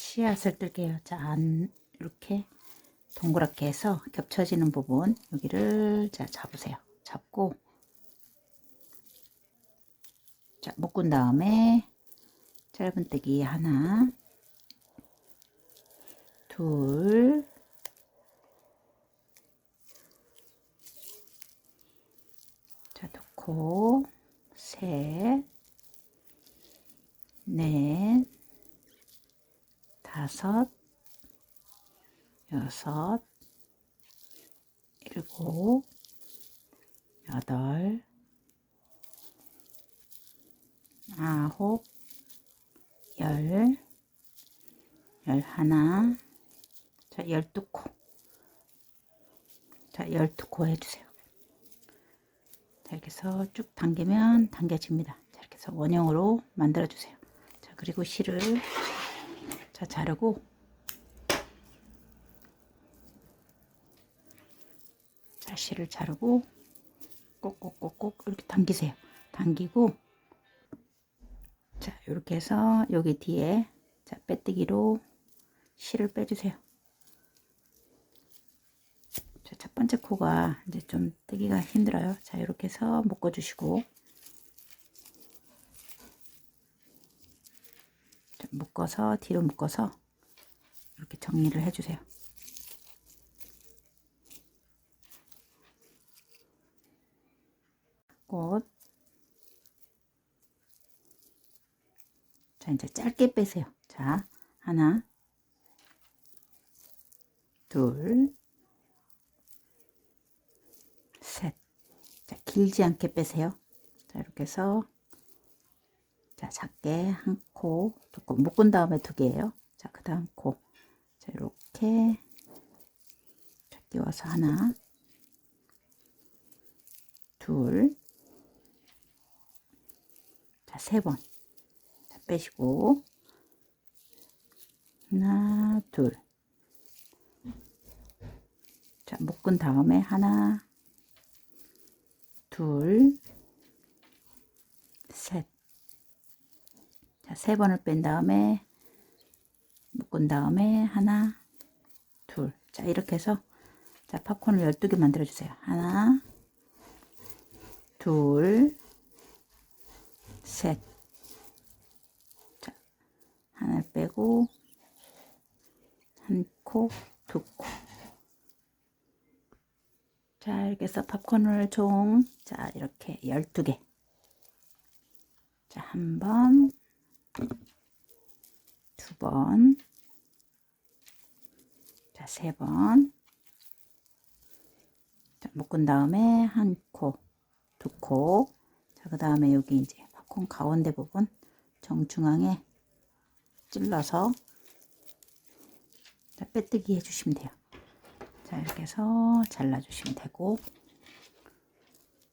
씨앗을 뜰게요. 자, 이렇게 동그랗게 해서 겹쳐지는 부분 여기를 자 잡으세요. 잡고 자 묶은 다음에 짧은뜨기 하나, 둘, 자 놓고 셋, 넷, 다섯, 여섯, 일곱, 여덟, 아홉, 열, 열하나, 자 12코, 자 12코 해주세요. 자 이렇게 해서 쭉 당기면 당겨집니다. 자 이렇게 해서 원형으로 만들어 주세요. 자 그리고 실을 자 자르고 자 실을 자르고 꼭꼭꼭꼭 이렇게 당기세요. 당기고 자 이렇게 해서 여기 뒤에 자 빼뜨기로 실을 빼주세요. 자, 첫 번째 코가 이제 좀 뜨기가 힘들어요. 자 이렇게 해서 묶어 주시고 묶어서 뒤로 묶어서 이렇게 정리를 해 주세요. 꽃. 자 이제 짧게 빼세요. 자 하나, 둘, 셋. 자 길지 않게 빼세요. 자 이렇게 해서 자 작게 한 코, 두 코 묶은 다음에 두 개예요. 자 그다음 코. 자 이렇게 자, 띄워서 하나, 둘, 자 세 번. 자 빼시고 하나, 둘. 자 묶은 다음에 하나, 둘, 셋. 자, 세 번을 뺀 다음에 묶은 다음에 하나, 둘. 자, 이렇게 해서 자, 팝콘을 12개 만들어 주세요. 하나, 둘, 셋. 자, 하나를 빼고 한 코, 두 코. 자, 이렇게 해서 팝콘을 총 자, 이렇게 12개. 자, 한 번, 두 번, 자, 세 번. 자, 묶은 다음에 한 코, 두 코. 자, 그 다음에 여기 이제 팝콘 가운데 부분 정중앙에 찔러서 자, 빼뜨기 해주시면 돼요. 자, 이렇게 해서 잘라주시면 되고.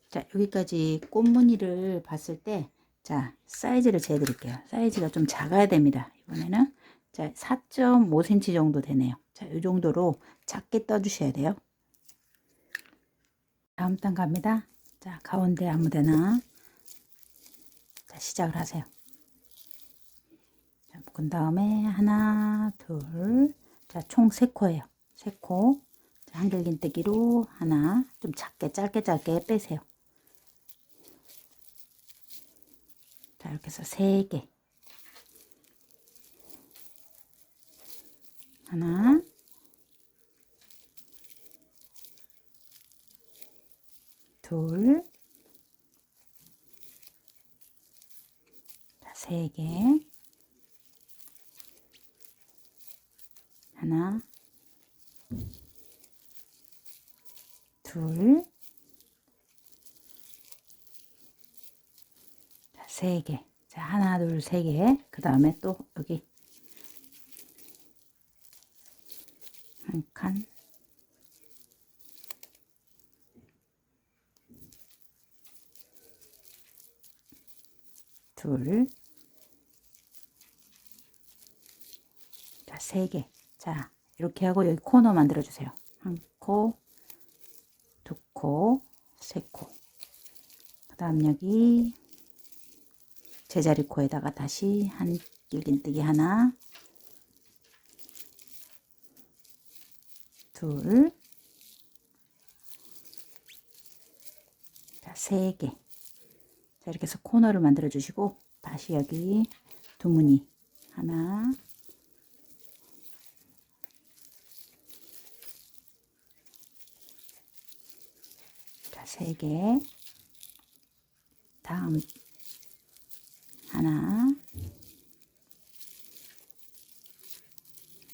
자, 여기까지 꽃무늬를 봤을 때, 자, 사이즈를 재드릴게요. 사이즈가 좀 작아야 됩니다. 이번에는 자, 4.5cm 정도 되네요. 자, 이 정도로 작게 떠주셔야 돼요. 다음 단 갑니다. 자, 가운데 아무데나 자, 시작을 하세요. 자, 묶은 다음에 하나, 둘, 자, 총 3코예요. 3코. 자, 한길긴뜨기로 하나, 좀 작게 짧게 빼세요. 자, 이렇게 해서 3개. 하나, 둘, 자, 3개. 하나, 둘, 자, 3개. 자, 하나, 둘, 3개. 그 다음에 또 여기 한 칸, 둘, 자, 3개. 자, 이렇게 하고 여기 코너 만들어 주세요. 한 코, 두 코, 세 코. 그 다음 여기 제자리 코에다가 다시 한 길긴뜨기 하나, 둘, 자, 세 개. 자, 이렇게 해서 코너를 만들어 주시고, 다시 여기 두 무늬. 하나, 자, 세 개. 다음, 하나,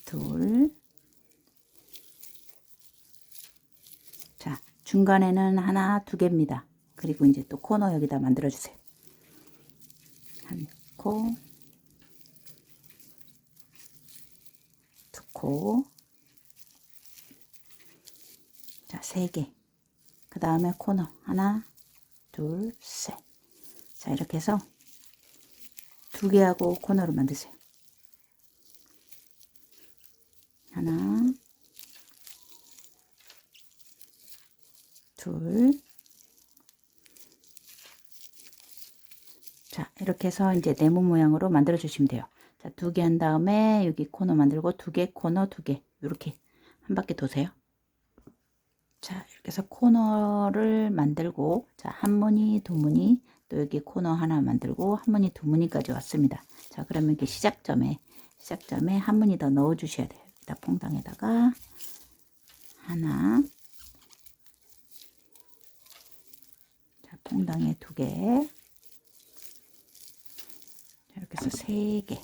둘, 자, 중간에는 하나, 두 개입니다. 그리고 이제 또 코너 여기다 만들어 주세요. 한 코, 두 코, 자, 세 개. 그 다음에 코너 하나, 둘, 셋. 자, 이렇게 해서 두 개하고 코너를 만드세요. 하나, 둘. 자, 이렇게 해서 이제 네모 모양으로 만들어 주시면 돼요. 자, 두 개 한 다음에 여기 코너 만들고 두 개, 코너 두 개. 이렇게 한 바퀴 도세요. 자, 이렇게 해서 코너를 만들고, 자, 한 무늬, 두 무늬, 또 여기 코너 하나 만들고, 한 무늬, 두 무늬까지 왔습니다. 자, 그러면 이렇게 시작점에 한 무늬 더 넣어 주셔야 돼요. 여기다 퐁당에다가 하나, 자, 퐁당에 두 개, 자, 이렇게 해서 세 개.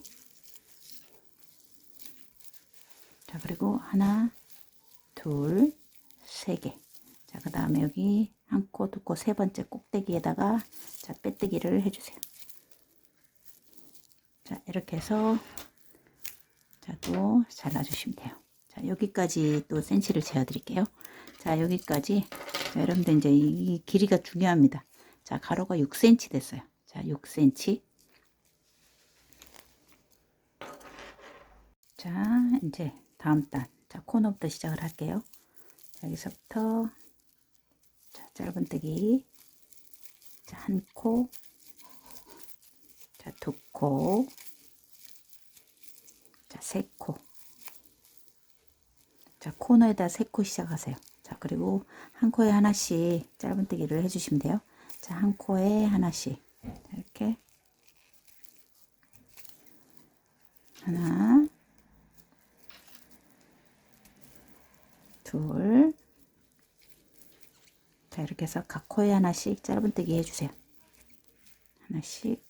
자, 그리고 하나, 둘, 세 개. 자, 그 다음에 여기 한 코, 두 코, 세 번째 꼭대기에다가 자, 빼뜨기를 해주세요. 자, 이렇게 해서 자, 또 잘라주시면 돼요. 자, 여기까지 또 센치를 재어 드릴게요. 자, 여기까지. 자, 여러분들 이제 이 길이가 중요합니다. 자, 가로가 6cm 됐어요. 자, 6cm. 자, 이제 다음 단. 자, 코너부터 시작을 할게요. 자, 여기서부터 자, 짧은뜨기. 자, 한 코. 자, 두 코. 자, 세 코. 자, 코너에다 세 코 시작하세요. 자, 그리고 한 코에 하나씩 짧은뜨기를 해주시면 돼요. 자, 한 코에 하나씩. 자, 이렇게. 하나, 둘. 자, 이렇게 해서 각 코에 하나씩 짧은뜨기 해주세요. 하나씩.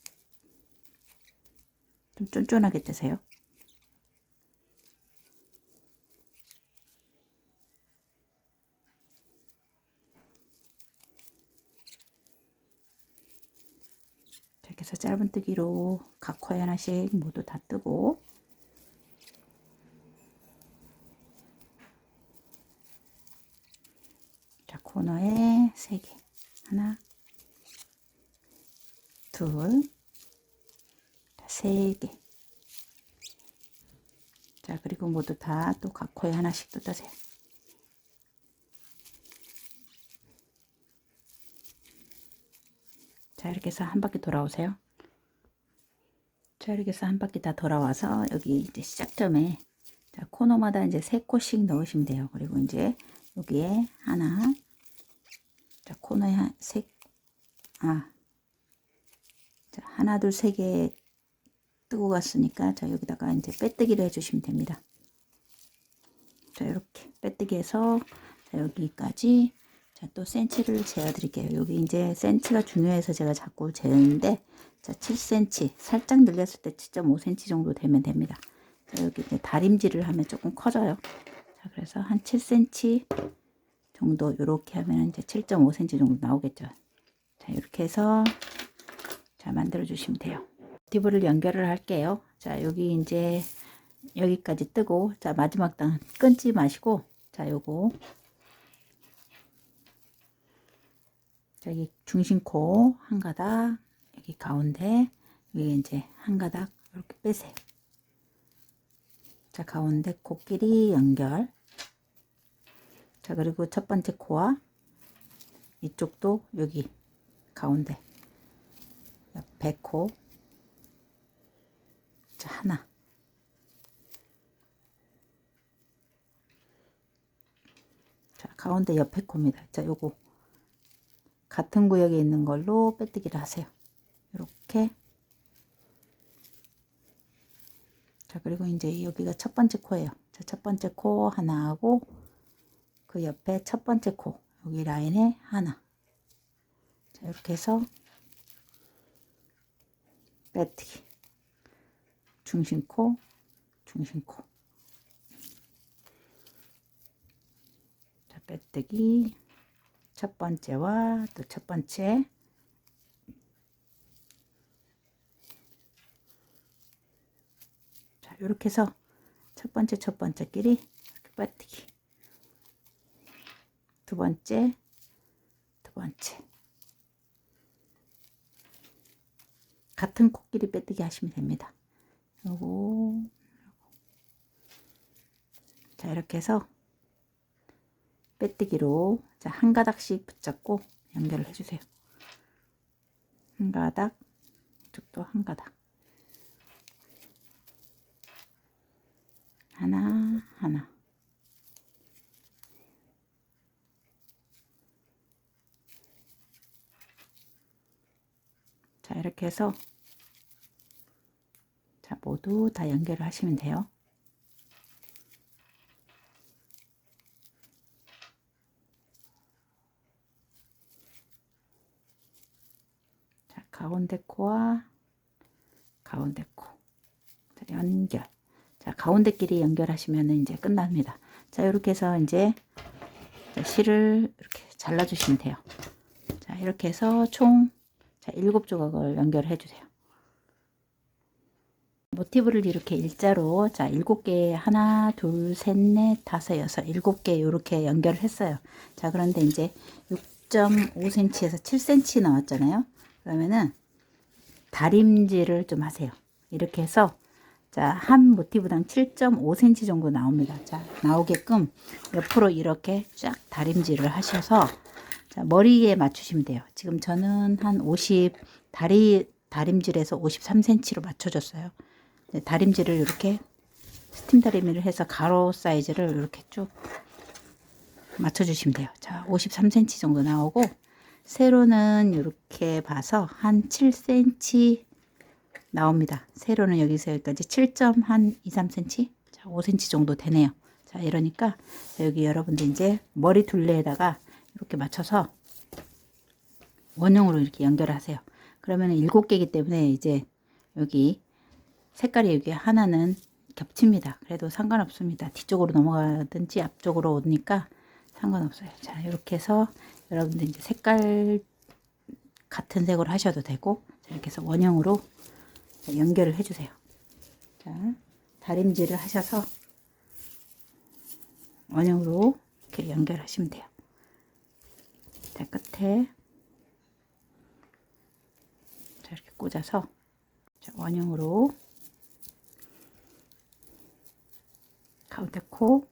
좀 쫀쫀하게 뜨세요. 이렇게 해서 짧은뜨기로 각 코에 하나씩 모두 다 뜨고, 자, 코너에 세 개. 하나, 둘, 세 개. 자, 그리고 모두 다 또 각 코에 하나씩 또 뜨세요. 자, 이렇게 해서 한 바퀴 돌아오세요. 자, 이렇게 해서 한 바퀴 다 돌아와서 여기 이제 시작점에 자, 코너마다 이제 세 코씩 넣으시면 돼요. 그리고 이제 여기에 하나, 자, 코너에 자, 하나, 둘, 세 개 뜨고 갔으니까 자, 여기다가 이제 빼뜨기를 해주시면 됩니다. 자, 이렇게 빼뜨기해서 자, 여기까지 자, 또 센치를 재어 드릴게요. 여기 이제 센치가 중요해서 제가 자꾸 재는데 자, 7cm 살짝 늘렸을 때 7.5cm 정도 되면 됩니다. 자, 여기 이제 다림질을 하면 조금 커져요. 자, 그래서 한 7cm 정도 이렇게 하면 이제 7.5cm 정도 나오겠죠. 자, 이렇게 해서 자, 만들어 주시면 돼요. 모티브를 연결을 할게요. 자, 여기 이제 여기까지 뜨고 자, 마지막 단 끊지 마시고 자, 요거 여기 중심코 한 가닥, 여기 가운데, 여기 이제 한 가닥 이렇게 빼세요. 자, 가운데 코끼리 연결. 자, 그리고 첫 번째 코와 이쪽도 여기 가운데 옆에 코. 자, 하나. 가운데 옆에 코입니다. 자, 요거 같은 구역에 있는 걸로 빼뜨기를 하세요. 이렇게. 자, 그리고 이제 여기가 첫 번째 코예요. 자, 첫 번째 코 하나 하고 그 옆에 첫 번째 코 여기 라인에 하나. 자, 이렇게 해서 빼뜨기. 중심코, 중심코. 자, 빼뜨기. 첫 번째와 또 첫 번째. 자, 이렇게 해서 첫 번째끼리 이렇게 빼뜨기. 두 번째. 같은 코끼리 빼뜨기 하시면 됩니다. 요거. 자, 이렇게 해서 빼뜨기로 자, 한 가닥씩 붙잡고 연결을 해주세요. 한 가닥, 이쪽도 한 가닥. 하나, 하나. 자, 이렇게 해서 자, 모두 다 연결을 하시면 돼요. 자, 가운데 코와 가운데 코. 자, 연결. 자, 가운데끼리 연결하시면 이제 끝납니다. 자, 이렇게 해서 이제 실을 이렇게 잘라주시면 돼요. 자, 이렇게 해서 총 7조각을 연결해 주세요. 모티브를 이렇게 일자로 자 7개 하나 둘 셋 넷 다섯 여섯 7개 이렇게 연결을 했어요. 자, 그런데 이제 6.5cm에서 7cm 나왔잖아요. 그러면은 다림질을 좀 하세요. 이렇게 해서 자, 한 모티브당 7.5cm 정도 나옵니다. 자, 나오게끔 옆으로 이렇게 쫙 다림질을 하셔서 자, 머리에 맞추시면 돼요. 지금 저는 한 50 다림질에서 53cm로 맞춰줬어요. 다림질을 이렇게 스팀 다림질을 해서 가로 사이즈를 이렇게 쭉 맞춰주시면 돼요. 자, 53cm 정도 나오고 세로는 이렇게 봐서 한 7cm 나옵니다. 세로는 여기서 여기까지 7.2~3cm, 자, 5cm 정도 되네요. 자, 이러니까 여기 여러분들 이제 머리 둘레에다가 이렇게 맞춰서 원형으로 이렇게 연결하세요. 그러면 7개이기 때문에 이제 여기 색깔이 여기 하나는 겹칩니다. 그래도 상관없습니다. 뒤쪽으로 넘어가든지 앞쪽으로 오니까 상관없어요. 자, 이렇게 해서 여러분들 이제 색깔 같은 색으로 하셔도 되고 이렇게 해서 원형으로 연결을 해주세요. 자, 다림질을 하셔서 원형으로 이렇게 연결하시면 돼요. 자, 끝에 자, 이렇게 꽂아서 자, 원형으로 가운데 코,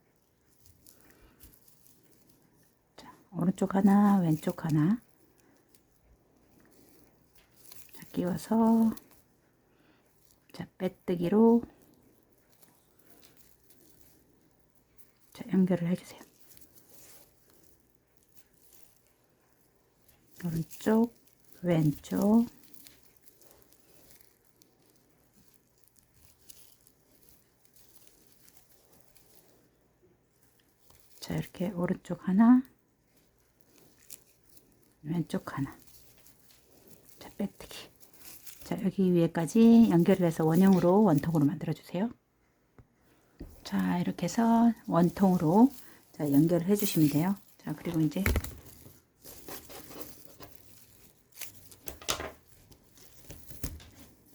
자, 오른쪽 하나, 왼쪽 하나, 자, 끼워서 자, 빼뜨기로 자, 연결을 해주세요. 오른쪽, 왼쪽, 자, 이렇게 오른쪽 하나, 왼쪽 하나, 자, 빼뜨기. 자, 여기 위에까지 연결을 해서 원형으로 원통으로 만들어 주세요. 자, 이렇게 해서 원통으로 자, 연결을 해 주시면 돼요. 자, 그리고 이제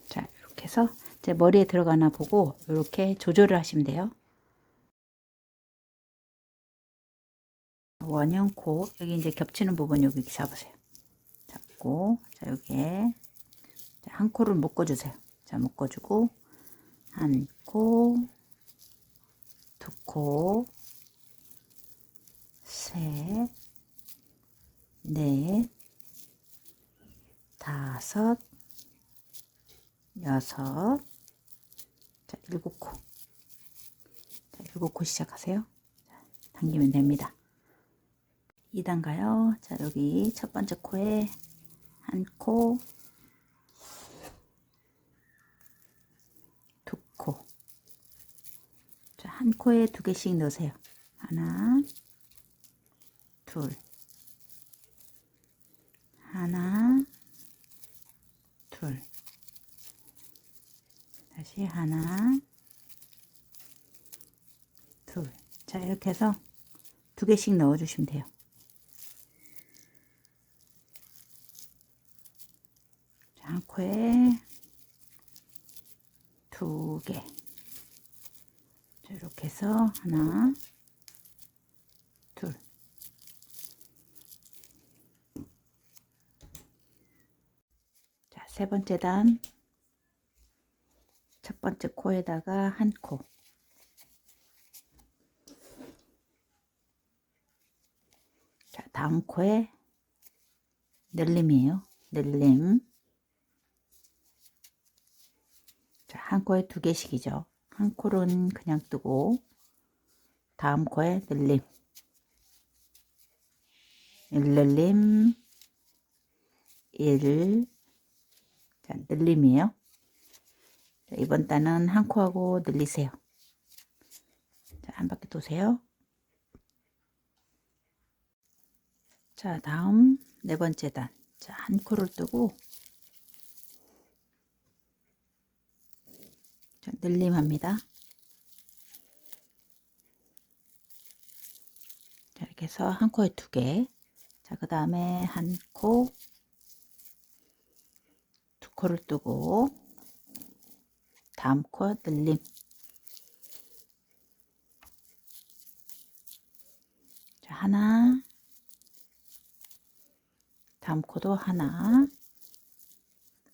자, 이렇게 해서 제 머리에 들어가나 보고 이렇게 조절을 하시면 돼요. 원형 코 여기 이제 겹치는 부분 여기 잡으세요. 잡고 자, 여기에 자, 한 코를 묶어 주세요. 자, 묶어 주고 한 코, 두 코, 셋, 넷, 다섯, 여섯, 자, 7코. 자, 7코 시작하세요. 자, 당기면 됩니다. 2단 가요. 자, 여기 첫 번째 코에 한 코, 두 코. 자, 한 코에 2개씩 넣으세요. 하나, 둘, 하나, 둘, 다시 하나, 둘. 자, 이렇게 해서 2개씩 넣어 주시면 돼요. 자, 한 코에 2개. 자, 이렇게 해서 하나, 둘. 자, 세 번째 단. 첫 번째 코에다가 한 코. 자, 다음 코에 늘림이에요. 늘림. 자, 한 코에 2개씩이죠. 한 코는 그냥 뜨고 다음 코에 늘림. 1늘림 1. 자, 늘림이에요. 자, 이번 단은 한 코하고 늘리세요. 자, 한 바퀴 도세요. 자, 다음 네 번째 단. 자, 한 코를 뜨고 자, 늘림합니다. 자, 이렇게 해서 한 코에 2개. 자, 그 다음에 한 코, 2코를 뜨고 다음 코 늘림. 자, 하나, 다음 코도 하나.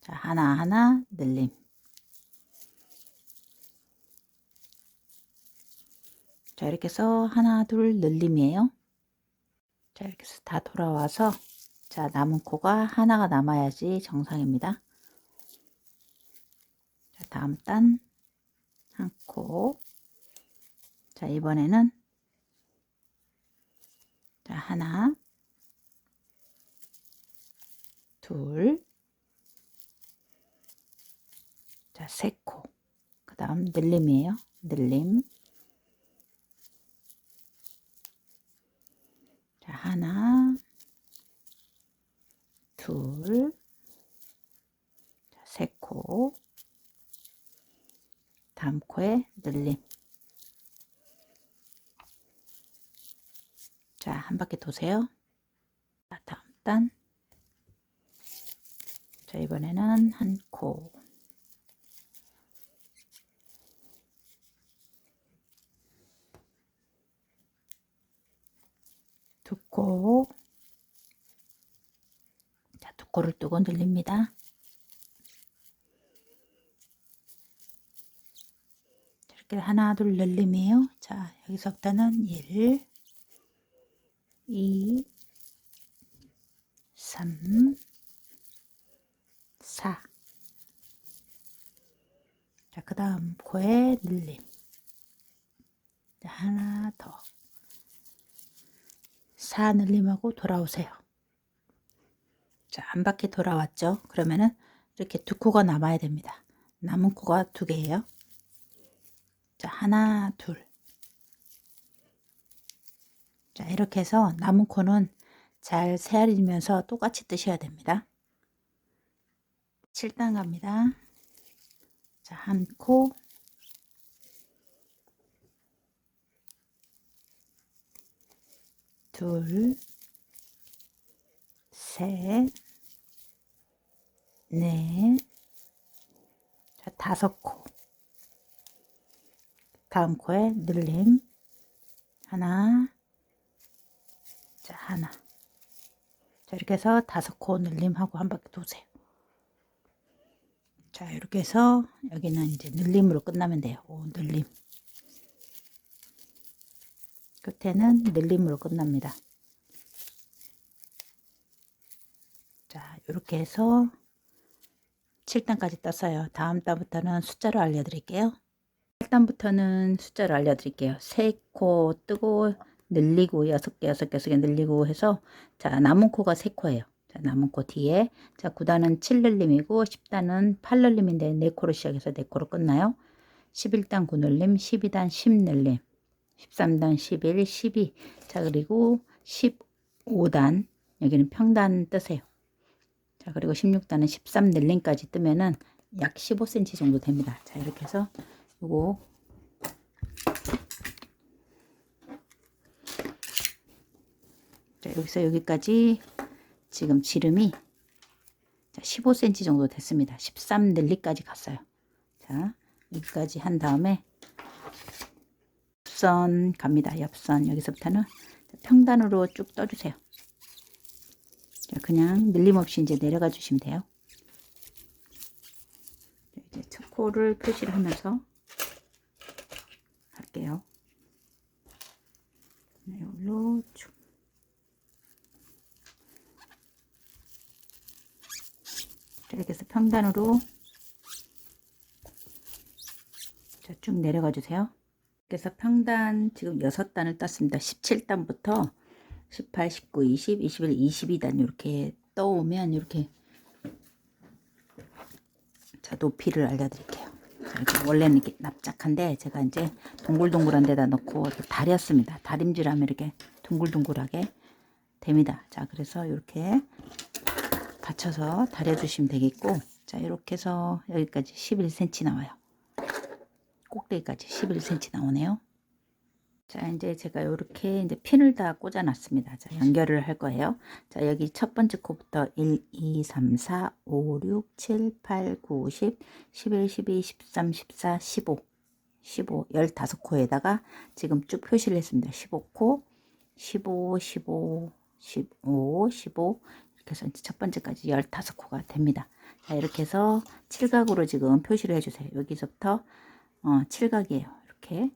자, 하나 늘림. 자, 이렇게 해서 하나, 둘 늘림이에요. 자, 이렇게 해서 다 돌아와서 자, 남은 코가 하나가 남아야지 정상입니다. 자, 다음 단 한 코. 자, 이번에는 자, 하나, 둘, 자, 세 코. 그 다음 늘림이에요. 늘림. 자, 하나, 둘, 자, 세 코. 다음 코에 늘림. 자, 한 바퀴 도세요. 자, 다음 단. 자, 이번에는 한 코. 두 코. 자, 2코를 뜨고 늘립니다. 자, 이렇게 하나, 둘 늘림이에요. 자, 여기서부터는 1, 2, 3, 4. 자, 그 다음 코에 늘림. 자, 하나 더. 4 늘림하고 돌아오세요. 자, 한 바퀴 돌아왔죠? 그러면은 이렇게 2코가 남아야 됩니다. 남은 코가 2개예요. 자, 하나, 둘. 자, 이렇게 해서 남은 코는 잘 세아리면서 똑같이 뜨셔야 됩니다. 7단 갑니다. 자, 한 코, 둘, 셋, 넷, 자, 5코. 다음 코에 늘림. 하나, 자, 하나. 자, 이렇게 해서 5코 늘림하고 한 바퀴 도세요. 자, 이렇게 해서 여기는 이제 늘림으로 끝나면 돼요. 오, 늘림. 끝에는 늘림으로 끝납니다. 자, 이렇게 해서 7단까지 떴어요. 다음 단부터는 숫자로 알려드릴게요. 1단부터는 숫자로 알려드릴게요. 3코 뜨고 늘리고 6개, 6개, 6개 늘리고 해서 자, 남은 코가 3코예요. 자, 남은 코 뒤에 자, 9단은 7늘림이고 10단은 8늘림인데 4코로 시작해서 4코로 끝나요. 11단 9늘림, 12단 10늘림, 13단 11, 12. 자, 그리고 15단 여기는 평단 뜨세요. 자, 그리고 16단은 13늘림까지 뜨면은 약 15cm 정도 됩니다. 자, 이렇게 해서 요거 자, 여기서 여기까지 지금 지름이 15cm 정도 됐습니다. 13늘리까지 갔어요. 자, 여기까지 한 다음에 옆선 갑니다. 옆선 여기서부터는 평단으로 쭉 떠주세요. 자, 그냥 늘림 없이 이제 내려가 주시면 돼요. 이제 첫 코를 표시를 하면서 할게요. 이걸로 쭉. 이렇게 해서 평단으로 쭉 내려가 주세요. 그래서 평단 지금 6단을 땄습니다. 17단부터 18, 19, 20, 21, 22단 이렇게 떠오면 이렇게 자, 높이를 알려드릴게요. 자, 이렇게 원래는 이렇게 납작한데 제가 이제 동글동글한 데다 넣고 이렇게 다렸습니다. 다림질하면 이렇게 둥글둥글하게 됩니다. 자, 그래서 이렇게 받쳐서 다려주시면 되겠고, 자, 이렇게 해서 여기까지 11cm 나와요. 꼭대기까지 11cm 나오네요. 자, 이제 제가 이렇게 이제 핀을 다 꽂아 놨습니다. 자, 연결을 할 거예요. 자, 여기 첫 번째 코부터 1, 2, 3, 4, 5, 6, 7, 8, 9, 10, 11, 12, 13, 14, 15, 15 지금 쭉 표시를 했습니다. 15코, 15, 15, 15, 15 이렇게 해서 이제 첫 번째까지 15코가 됩니다. 자, 이렇게 해서 칠각으로 지금 표시를 해주세요. 여기서부터 칠각이에요. 이렇게.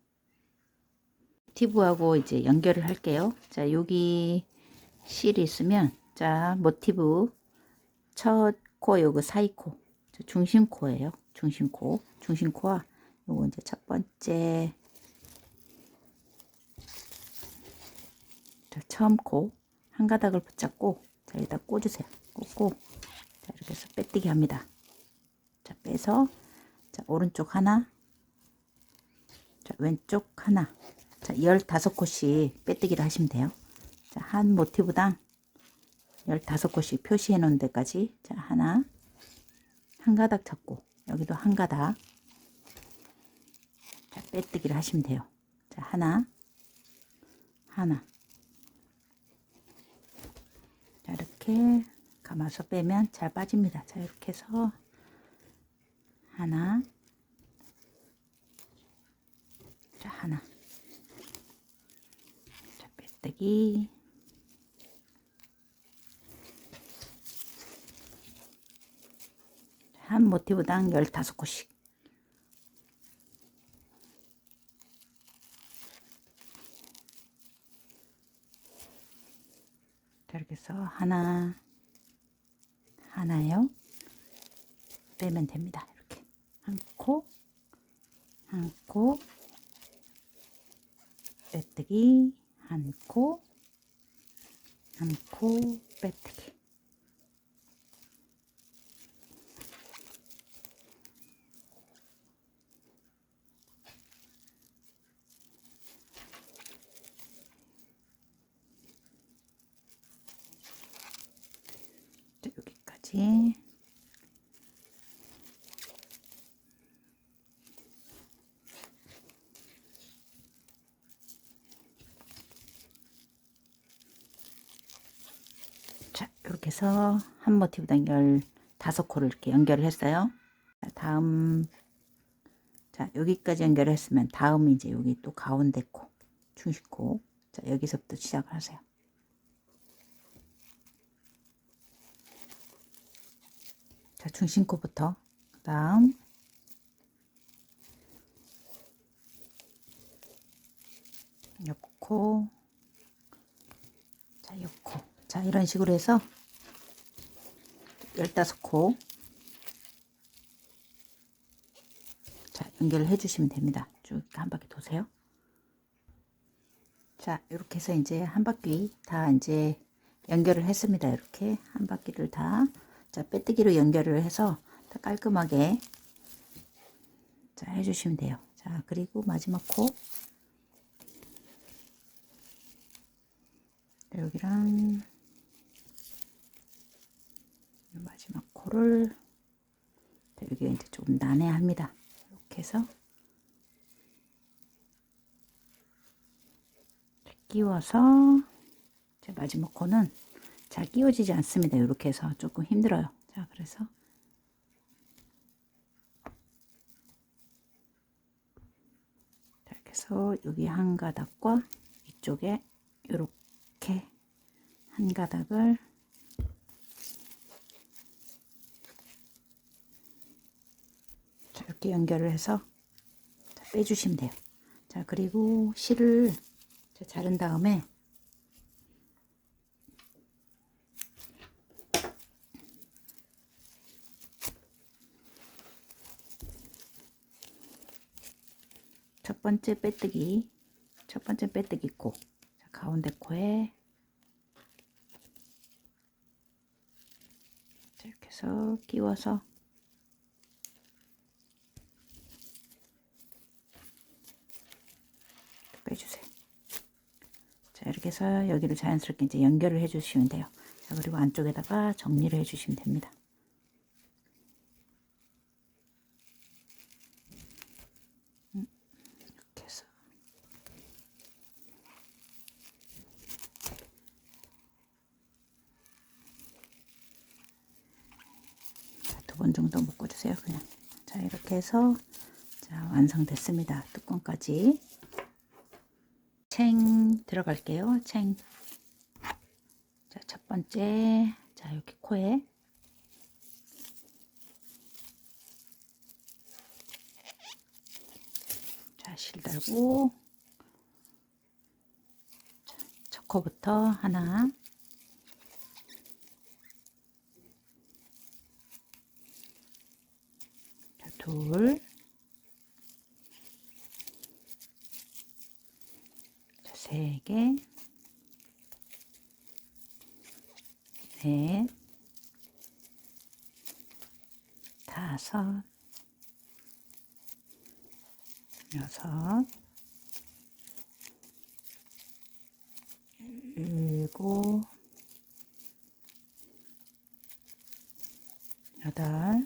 모티브하고 이제 연결을 할게요. 자, 여기 실이 있으면 자, 모티브 첫 코 요거 사이코 중심코예요. 중심코와 요거 이제 첫 번째 자, 처음 코 한 가닥을 붙잡고 자, 여기다 꽂으세요. 꽂고 자, 이렇게 해서 빼뜨기 합니다. 자, 빼서 자, 오른쪽 하나 자, 왼쪽 하나 자, 15코씩 빼뜨기를 하시면 돼요. 자, 한 모티브당 15코씩 표시해 놓은 데까지 자, 하나 한 가닥 잡고 여기도 한 가닥 자, 빼뜨기를 하시면 돼요. 자, 하나 자, 이렇게 감아서 빼면 잘 빠집니다. 자, 이렇게 해서 하나 자, 하나 자, 빼뜨기 한 모티브당 15코씩 자, 이렇게 해서 하나요 빼면 됩니다. 이렇게 한 코 빼뜨기 한 코 빼뜨기 자, 여기까지 자, 이렇게 해서 한 모티브당 15코를 이렇게 연결을 했어요. 자, 다음 자, 여기까지 연결을 했으면 다음 이제 여기 또 가운데 코 중심코 자, 여기서부터 시작을 하세요. 자, 중심코부터 그 다음 옆코 자, 옆코 자, 이런 식으로 해서 15코 자, 연결을 해 주시면 됩니다. 쭉 한 바퀴 도세요. 자, 이렇게 해서 이제 한 바퀴 다 이제 연결을 했습니다. 이렇게 한 바퀴를 다, 자, 빼뜨기로 연결을 해서 다 깔끔하게, 자, 해주시면 돼요. 자, 그리고 마지막 코, 여기랑 마지막 코를, 여기 이제 조금 난해합니다. 이렇게 해서 끼워서, 제 마지막 코는 잘 끼워지지 않습니다. 이렇게 해서 조금 힘들어요. 자, 그래서 이렇게 해서 여기 한 가닥과 이쪽에 이렇게 한 가닥을 자, 이렇게 연결을 해서 자, 빼주시면 돼요. 자, 그리고 실을 자른 다음에 첫 번째 빼뜨기 코, 자, 가운데 코에 자, 이렇게 해서 끼워서 빼주세요. 자, 이렇게 해서 여기를 자연스럽게 이제 연결을 해 주시면 돼요. 자, 그리고 안쪽에다가 정리를 해 주시면 됩니다. 이렇게 해서 두 번 정도 묶어주세요. 그냥. 자, 이렇게 해서 자, 완성됐습니다. 뚜껑까지 챙 들어갈게요. 챙. 자, 첫 번째, 자, 여기 코에 자, 실 달고 자, 첫 코부터 하나, 자, 둘, 자, 세 개, 넷, 다섯, 여섯, 일곱, 여덟,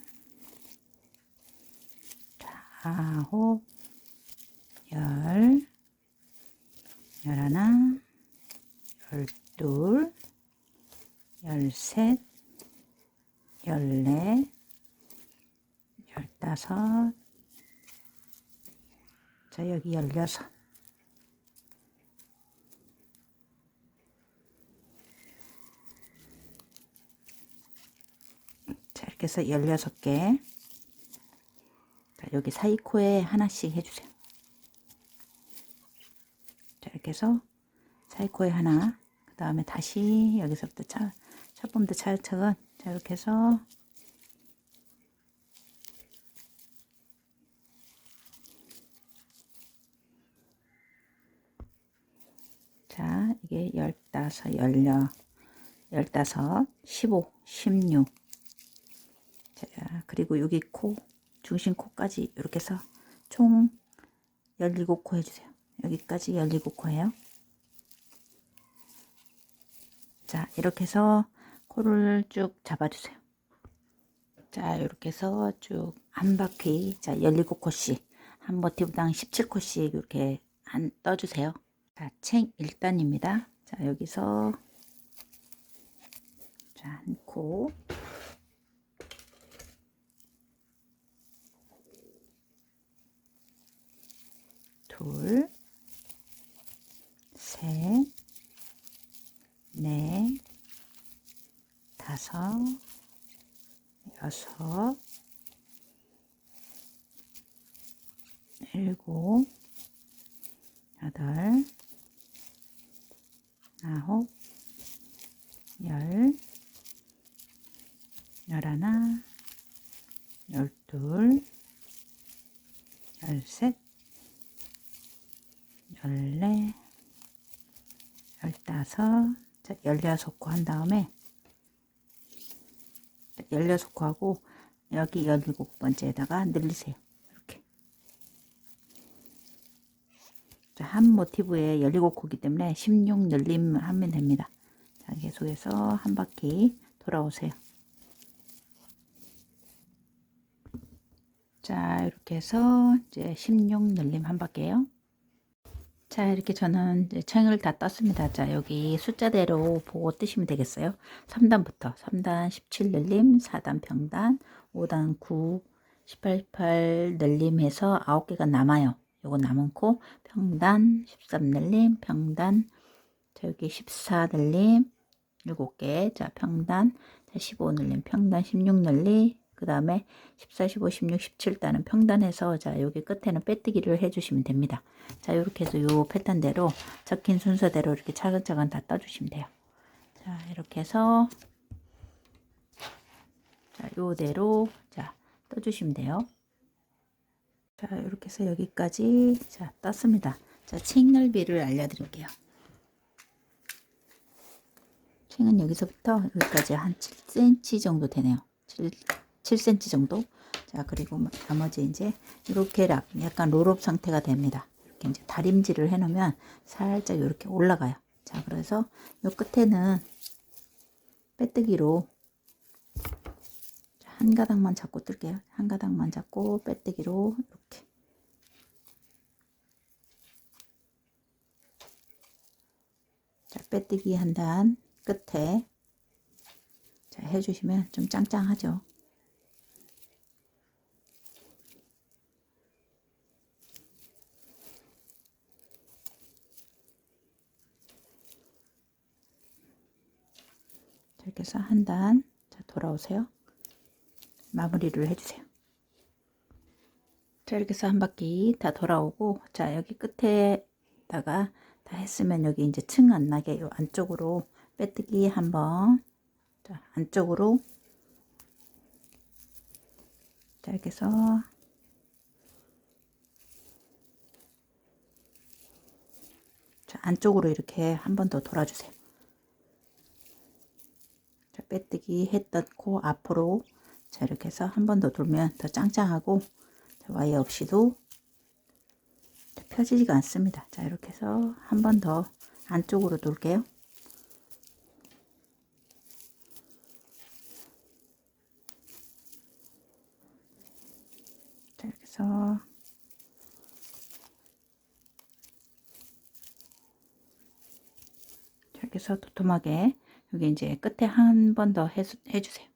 아홉, 열, 열하나, 열둘, 열셋, 열넷, 열다섯, 자, 여기 열여섯. 자, 이렇게 해서 16개. 자, 여기 사이 코에 하나씩 해주세요. 자, 이렇게 해서 사이 코에 하나, 그 다음에 다시 여기서부터 첫 번부터 차근차근, 자, 이렇게 해서 자, 이게 15, 15, 16. 자, 그리고 여기 코, 중심 코까지 이렇게 해서 총 17코 해주세요. 여기까지 17코예요. 자, 이렇게 해서 코를 쭉 잡아주세요. 자, 이렇게 해서 쭉 한 바퀴, 자, 17코씩, 한 모티브당 17코씩 이렇게 떠주세요. 자, 챙 1단입니다. 자, 여기서 자, 한 코, 둘, 셋, 넷, 다섯, 여섯, 일곱, 여덟, 아홉, 열, 열하나, 열둘, 열셋, 열넷, 15. 자, 16코 한 다음에 16코하고 여기 17번째에다가 늘리세요. 이렇게. 자, 한 모티브에 17코기 때문에 16 늘림 하면 됩니다. 자, 계속해서 한 바퀴 돌아오세요. 자, 이렇게 해서 이제 16 늘림 한 바퀴예요. 자, 이렇게 저는 이제 챙을 다 떴습니다. 자, 여기 숫자대로 보고 뜨시면 되겠어요. 3단부터 3단 17 늘림, 4단 평단, 5단 9, 18, 18 늘림해서 9개가 남아요. 요거 남은 코 평단 13 늘림, 평단, 자, 여기 14 늘림 7개, 자, 평단, 자, 15 늘림, 평단 16 늘림, 그 다음에 14, 15, 16, 17단은 평단해서 자, 여기 끝에는 빼뜨기를 해주시면 됩니다. 자, 이렇게 해서 요 패턴대로 적힌 순서대로 이렇게 차근차근 다 떠주시면 돼요. 자, 이렇게 해서 자, 요대로 자, 떠주시면 돼요. 자, 이렇게 해서 여기까지 자, 떴습니다. 자, 책 넓이를 알려드릴게요. 책은 여기서부터 여기까지 한 7cm 정도 되네요. 7cm 정도. 자, 그리고 나머지 이제 이렇게 약간 롤업 상태가 됩니다. 이렇게 이제 다림질을 해 놓으면 살짝 이렇게 올라가요. 자, 그래서 요 끝에는 빼뜨기로 한 가닥만 잡고 뜰게요. 한 가닥만 잡고 빼뜨기로 이렇게. 자, 빼뜨기 한 단 끝에 자, 해주시면 좀 짱짱하죠. 이렇게 해서 한 단 돌아오세요. 마무리를 해주세요. 자, 이렇게 해서 한 바퀴 다 돌아오고, 자, 여기 끝에다가 다 했으면 여기 이제 층 안 나게 요 안쪽으로 빼뜨기 한번, 자, 안쪽으로, 자, 이렇게 해서 자, 안쪽으로 이렇게 한 번 더 돌아주세요. 자, 빼뜨기 했던 코 앞으로, 자, 이렇게 해서 한 번 더 돌면 더 짱짱하고, 자, 와이어 없이도 펴지지가 않습니다. 자, 이렇게 해서 한 번 더 안쪽으로 돌게요. 자, 이렇게 해서 이렇게 해서 도톰하게 여기 이제 끝에 한 번 더 해주세요.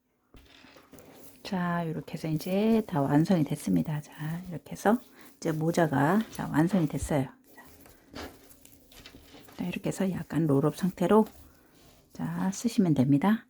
자, 이렇게 해서 이제 다 완성이 됐습니다. 자, 이렇게 해서 이제 모자가 자, 완성이 됐어요. 자, 이렇게 해서 약간 롤업 상태로 자, 쓰시면 됩니다.